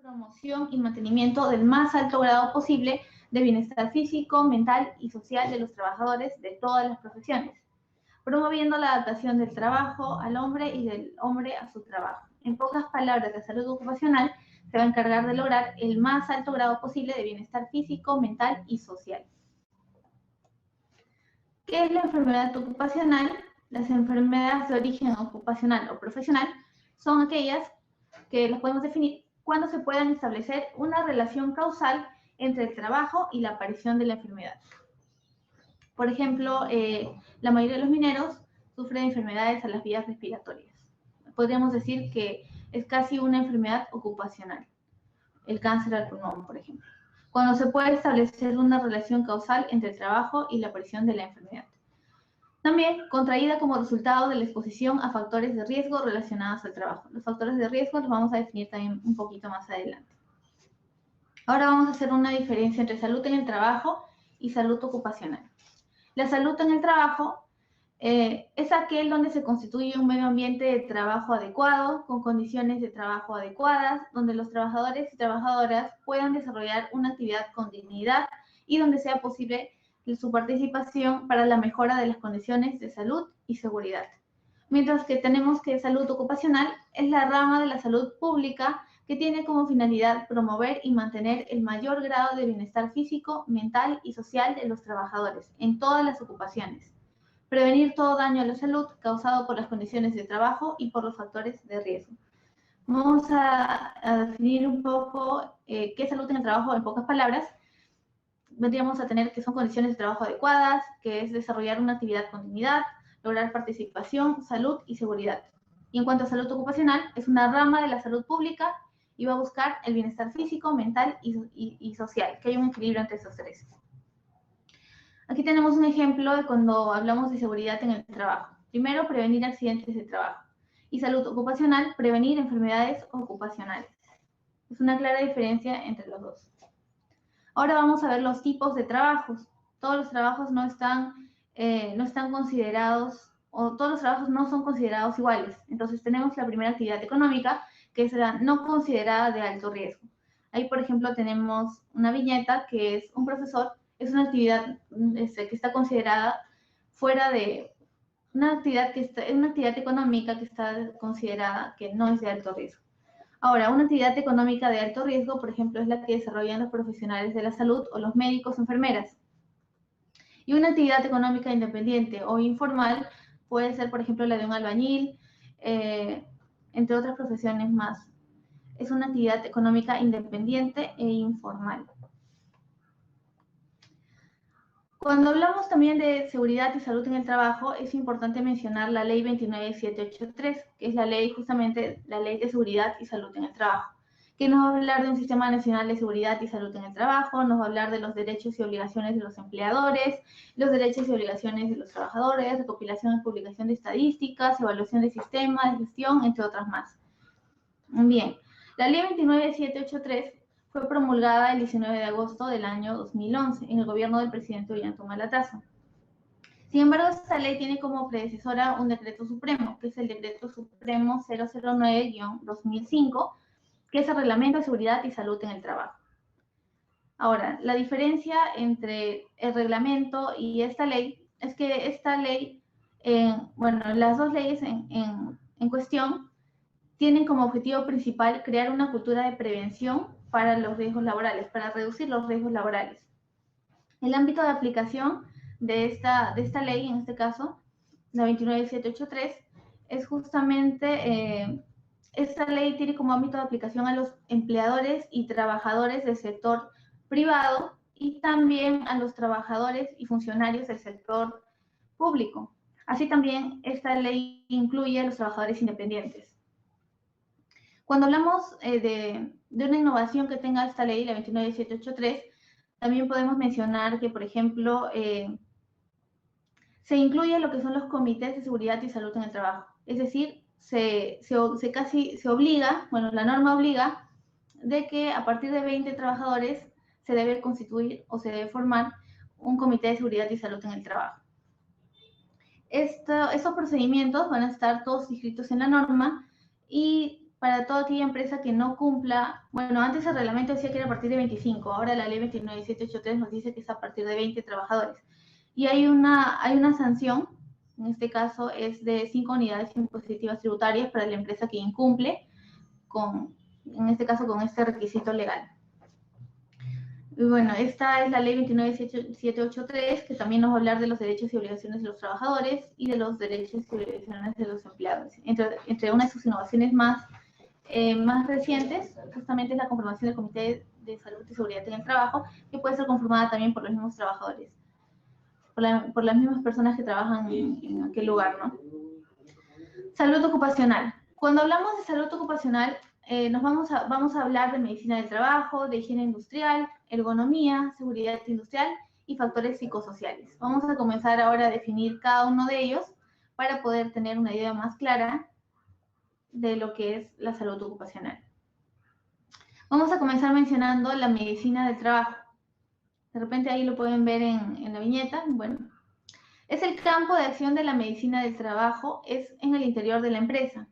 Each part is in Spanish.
promoción y mantenimiento del más alto grado posible de bienestar físico, mental y social de los trabajadores de todas las profesiones, promoviendo la adaptación del trabajo al hombre y del hombre a su trabajo. En pocas palabras, la salud ocupacional se va a encargar de lograr el más alto grado posible de bienestar físico, mental y social. ¿Qué es la enfermedad ocupacional? Las enfermedades de origen ocupacional o profesional son aquellas que las podemos definir cuando se puedan establecer una relación causal entre el trabajo y la aparición de la enfermedad. Por ejemplo, la mayoría de los mineros sufren enfermedades a las vías respiratorias. Podríamos decir que es casi una enfermedad ocupacional. El cáncer al pulmón, por ejemplo. Cuando se puede establecer una relación causal entre el trabajo y la aparición de la enfermedad. También contraída como resultado de la exposición a factores de riesgo relacionados al trabajo. Los factores de riesgo los vamos a definir también un poquito más adelante. Ahora vamos a hacer una diferencia entre salud en el trabajo y salud ocupacional. La salud en el trabajo es aquel donde se constituye un medio ambiente de trabajo adecuado, con condiciones de trabajo adecuadas, donde los trabajadores y trabajadoras puedan desarrollar una actividad con dignidad y donde sea posible su participación para la mejora de las condiciones de salud y seguridad. Mientras que tenemos que salud ocupacional es la rama de la salud pública que tiene como finalidad promover y mantener el mayor grado de bienestar físico, mental y social de los trabajadores en todas las ocupaciones. Prevenir todo daño a la salud causado por las condiciones de trabajo y por los factores de riesgo. Vamos a definir un poco qué es salud en el trabajo en pocas palabras. Vendríamos a tener que son condiciones de trabajo adecuadas, que es desarrollar una actividad con dignidad, lograr participación, salud y seguridad. Y en cuanto a salud ocupacional, es una rama de la salud pública y va a buscar el bienestar físico, mental y social, que haya un equilibrio entre esos tres. Aquí tenemos un ejemplo de cuando hablamos de seguridad en el trabajo. Primero, prevenir accidentes de trabajo. Y salud ocupacional, prevenir enfermedades ocupacionales. Es una clara diferencia entre los dos. Ahora vamos a ver los tipos de trabajos. Todos los trabajos no están considerados, o todos los trabajos no son considerados iguales. Entonces tenemos la primera actividad económica, que es la no considerada de alto riesgo. Ahí, por ejemplo, tenemos una viñeta que es un profesor, es una actividad que está considerada fuera de una actividad económica que está considerada que no es de alto riesgo. Ahora, una actividad económica de alto riesgo, por ejemplo, es la que desarrollan los profesionales de la salud o los médicos o enfermeras. Y una actividad económica independiente o informal puede ser, por ejemplo, la de un albañil, entre otras profesiones más. Es una actividad económica independiente e informal. Cuando hablamos también de seguridad y salud en el trabajo, es importante mencionar la Ley 29783, que es la ley, justamente, la Ley de Seguridad y Salud en el Trabajo, que nos va a hablar de un Sistema Nacional de Seguridad y Salud en el Trabajo, nos va a hablar de los derechos y obligaciones de los empleadores, los derechos y obligaciones de los trabajadores, recopilación y publicación de estadísticas, evaluación de sistemas de gestión, entre otras más. Bien, la Ley 29783 fue promulgada el 19 de agosto del año 2011 en el gobierno del presidente Ollanta Humala. Sin embargo, esta ley tiene como predecesora un decreto supremo, que es el Decreto Supremo 009-2005, que es el Reglamento de Seguridad y Salud en el Trabajo. Ahora, la diferencia entre el reglamento y esta ley es que esta ley, las dos leyes en cuestión tienen como objetivo principal crear una cultura de prevención para los riesgos laborales, para reducir los riesgos laborales. El ámbito de aplicación de esta ley, en este caso, la 29783, es justamente, esta ley tiene como ámbito de aplicación a los empleadores y trabajadores del sector privado y también a los trabajadores y funcionarios del sector público. Así también esta ley incluye a los trabajadores independientes. Cuando hablamos de una innovación que tenga esta ley, la 29783, también podemos mencionar que, por ejemplo, se incluye lo que son los comités de seguridad y salud en el trabajo. Es decir, se obliga, la norma obliga de que a partir de 20 trabajadores se debe constituir o se debe formar un comité de seguridad y salud en el trabajo. Estos procedimientos van a estar todos inscritos en la norma y para toda aquella empresa que no cumpla, bueno, antes el reglamento decía que era a partir de 25, ahora la ley 29783 nos dice que es a partir de 20 trabajadores. Y hay una sanción, en este caso es de 5 unidades impositivas tributarias para la empresa que incumple en este caso con este requisito legal. Y bueno, esta es la ley 29783, que también nos va a hablar de los derechos y obligaciones de los trabajadores y de los derechos y obligaciones de los empleados. Entre una de sus innovaciones más recientes, justamente es la conformación del Comité de Salud y Seguridad en el Trabajo, que puede ser conformada también por los mismos trabajadores, por las mismas personas que trabajan en aquel lugar, ¿no? Salud ocupacional. Cuando hablamos de salud ocupacional, vamos a hablar de medicina del trabajo, de higiene industrial, ergonomía, seguridad industrial y factores psicosociales. Vamos a comenzar ahora a definir cada uno de ellos para poder tener una idea más clara de lo que es la salud ocupacional. Vamos a comenzar mencionando la medicina del trabajo. De repente ahí lo pueden ver en la viñeta. Bueno, es el campo de acción de la medicina del trabajo, es en el interior de la empresa,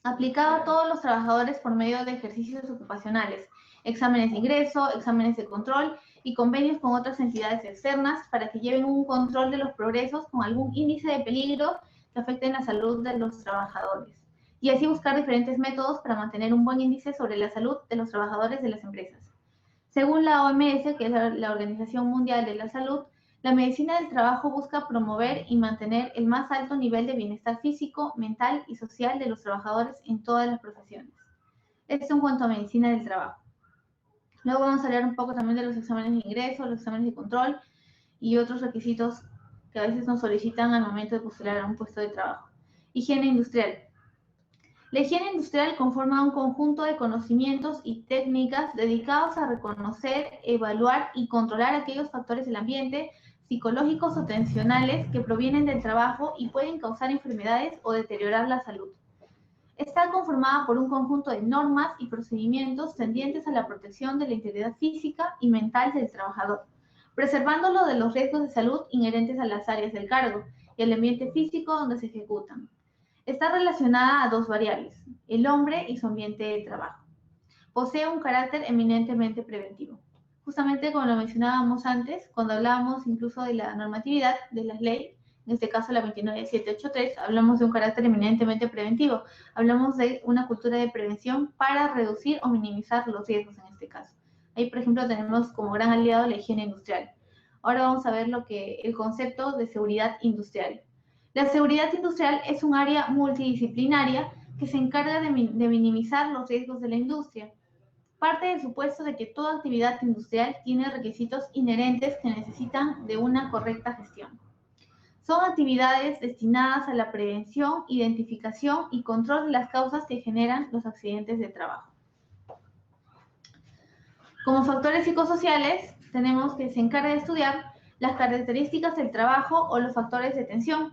aplicado a todos los trabajadores por medio de ejercicios ocupacionales, exámenes de ingreso, exámenes de control y convenios con otras entidades externas para que lleven un control de los progresos con algún índice de peligro que afecten la salud de los trabajadores. Y así buscar diferentes métodos para mantener un buen índice sobre la salud de los trabajadores de las empresas. Según la OMS, que es la Organización Mundial de la Salud, la medicina del trabajo busca promover y mantener el más alto nivel de bienestar físico, mental y social de los trabajadores en todas las profesiones. Esto en cuanto a medicina del trabajo. Luego vamos a hablar un poco también de los exámenes de ingreso, los exámenes de control y otros requisitos que a veces nos solicitan al momento de postular a un puesto de trabajo. Higiene industrial. La higiene industrial conforma un conjunto de conocimientos y técnicas dedicados a reconocer, evaluar y controlar aquellos factores del ambiente, psicológicos o tensionales que provienen del trabajo y pueden causar enfermedades o deteriorar la salud. Está conformada por un conjunto de normas y procedimientos tendientes a la protección de la integridad física y mental del trabajador, preservándolo de los riesgos de salud inherentes a las áreas del cargo y al ambiente físico donde se ejecutan. Está relacionada a dos variables, el hombre y su ambiente de trabajo. Posee un carácter eminentemente preventivo. Justamente como lo mencionábamos antes, cuando hablábamos incluso de la normatividad de las leyes, en este caso la 29783, hablamos de un carácter eminentemente preventivo. Hablamos de una cultura de prevención para reducir o minimizar los riesgos en este caso. Ahí, por ejemplo, tenemos como gran aliado la higiene industrial. Ahora vamos a ver el concepto de seguridad industrial. La seguridad industrial es un área multidisciplinaria que se encarga de minimizar los riesgos de la industria. Parte del supuesto de que toda actividad industrial tiene requisitos inherentes que necesitan de una correcta gestión. Son actividades destinadas a la prevención, identificación y control de las causas que generan los accidentes de trabajo. Como factores psicosociales, tenemos que se encarga de estudiar las características del trabajo o los factores de tensión,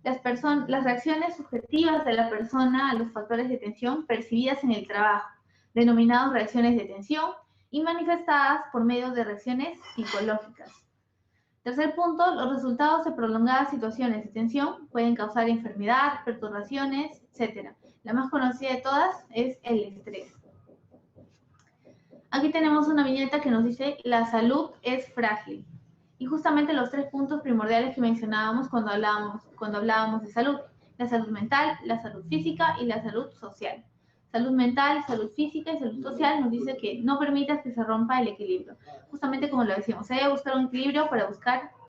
las reacciones subjetivas de la persona a los factores de tensión percibidas en el trabajo, denominados reacciones de tensión, y manifestadas por medio de reacciones psicológicas. Tercer punto, los resultados de prolongadas situaciones de tensión pueden causar enfermedad, perturbaciones, etc. La más conocida de todas es el estrés. Aquí tenemos una viñeta que nos dice, la salud es frágil. Y justamente los tres puntos primordiales que mencionábamos cuando hablábamos de salud. La salud mental, la salud física y la salud social. Salud mental, salud física y salud social nos dice que no permitas que se rompa el equilibrio. Justamente como lo decíamos, se debe buscar un equilibrio para buscar